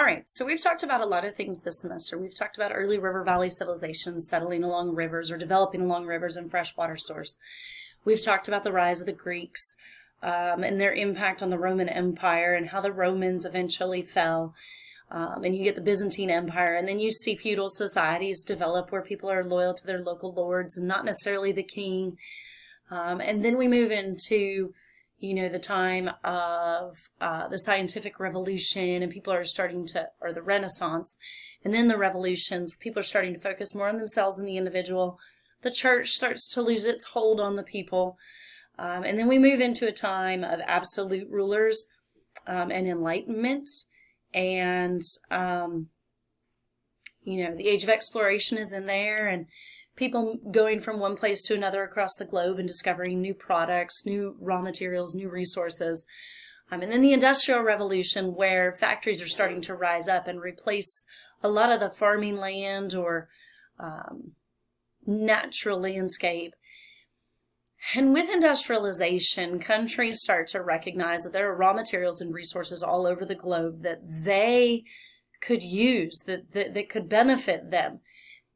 right, so we've talked about a lot of things this semester. We've talked about early river valley civilizations settling along rivers or developing along rivers and freshwater source. We've talked about the rise of the Greeks and their impact on the Roman Empire and how the Romans eventually fell. And you get the Byzantine Empire, and then you see feudal societies develop where people are loyal to their local lords and not necessarily the king. And then we move into the time of the scientific revolution, and people are starting to, or the Renaissance, and then the revolutions, people are starting to focus more on themselves and the individual. The church starts to lose its hold on the people. And then we move into a time of absolute rulers and enlightenment. And, the age of exploration is in there, and people going from one place to another across the globe and discovering new products, new raw materials, new resources. And then the Industrial Revolution, where factories are starting to rise up and replace a lot of the farming land or natural landscape. And with industrialization, countries start to recognize that there are raw materials and resources all over the globe that they could use, that could benefit them.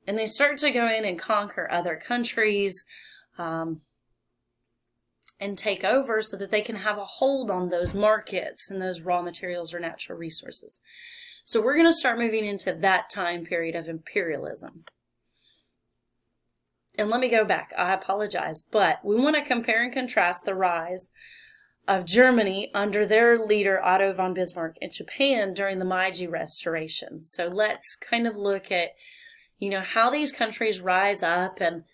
And they start to go in and conquer other countries and take over so that they can have a hold on those markets and those raw materials or natural resources. So we're going to start moving into that time period of imperialism. And let me go back. I apologize, but we want to compare and contrast the rise of Germany under their leader Otto von Bismarck and Japan during the Meiji Restoration. So let's kind of look at how these countries rise up and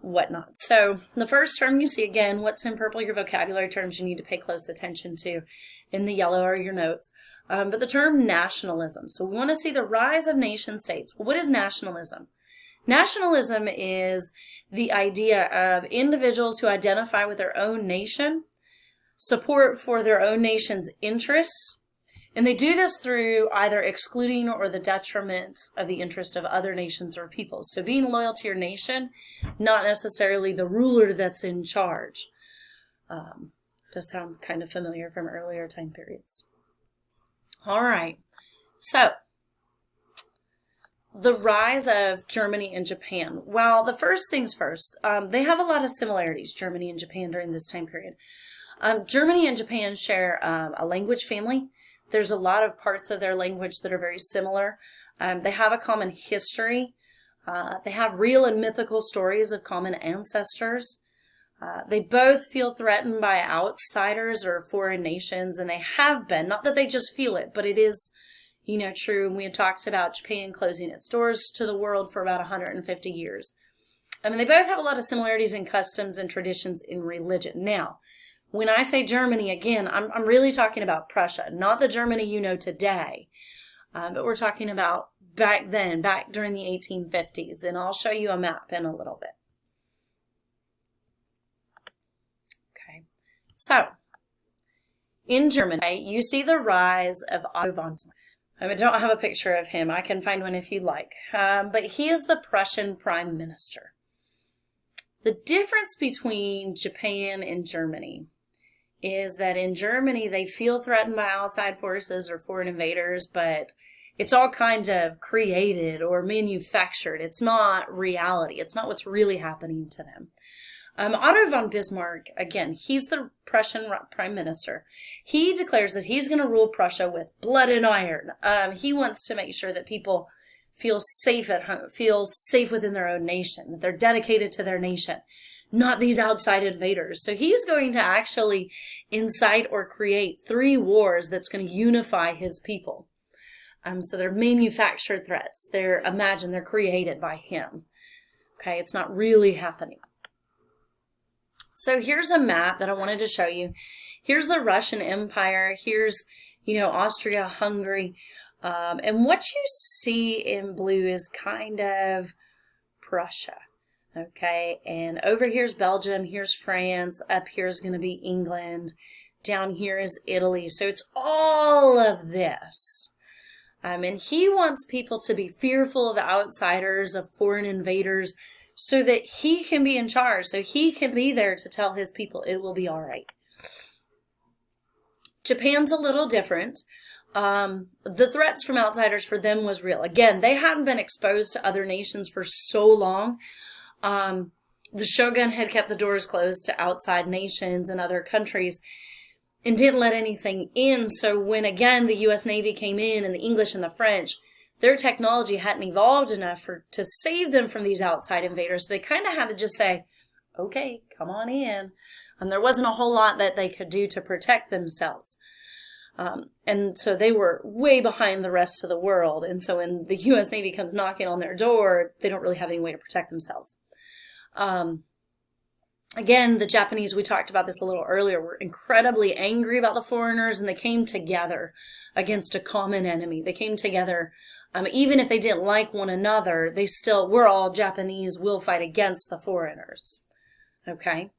whatnot. So the first term you see, again, what's in purple, your vocabulary terms you need to pay close attention to. In the yellow are your notes. But the term nationalism. So we want to see the rise of nation states. Well, what is nationalism? Nationalism is the idea of individuals who identify with their own nation, support for their own nation's interests, and they do this through either excluding or the detriment of the interest of other nations or peoples. So being loyal to your nation, not necessarily the ruler that's in charge. Does sound kind of familiar from earlier time periods. All right, so the rise of Germany and Japan. Well, the first things first, they have a lot of similarities, Germany and Japan, during this time period. Germany and Japan share a language family. There's a lot of parts of their language that are very similar. They have a common history. They have real and mythical stories of common ancestors. They both feel threatened by outsiders or foreign nations, and they have been. Not that they just feel it, but it is, true. And we had talked about Japan closing its doors to the world for about 150 years. They both have a lot of similarities in customs and traditions in religion. Now, when I say Germany, again, I'm really talking about Prussia, not the Germany you know today, but we're talking about back then, back during the 1850s, and I'll show you a map in a little bit. So, in Germany, you see the rise of Otto von Bismarck. I don't have a picture of him. I can find one if you'd like. But he is the Prussian prime minister. The difference between Japan and Germany is that in Germany, they feel threatened by outside forces or foreign invaders, but it's all kind of created or manufactured. It's not reality. It's not what's really happening to them. Otto von Bismarck, again, he's the Prussian prime minister. He declares that he's going to rule Prussia with blood and iron. He wants to make sure that people feel safe at home, feel safe within their own nation, that they're dedicated to their nation, not these outside invaders. So he's going to actually incite or create 3 wars that's going to unify his people. So they're manufactured threats. They're created by him. Okay, it's not really happening. So here's a map that I wanted to show you. Here's the Russian Empire. Here's, Austria, Hungary. And what you see in blue is kind of Prussia. Okay, and over here's Belgium, here's France, up here is going to be England, down here is Italy. So it's all of this. And he wants people to be fearful of outsiders, of foreign invaders, so that he can be in charge, so he can be there to tell his people it will be all right. Japan's a little different. The threats from outsiders for them was real. Again, they hadn't been exposed to other nations for so long. The shogun had kept the doors closed to outside nations and other countries and didn't let anything in. So when, again, the U.S. Navy came in and the English and the French, their technology hadn't evolved enough to save them from these outside invaders. So they kind of had to just say, okay, come on in. And there wasn't a whole lot that they could do to protect themselves. And so they were way behind the rest of the world. And so when the U.S. Navy comes knocking on their door, they don't really have any way to protect themselves. Again, the Japanese, we talked about this a little earlier, were incredibly angry about the foreigners, and they came together against a common enemy. They came together, even if they didn't like one another, they still, we're all Japanese, we'll fight against the foreigners. Okay?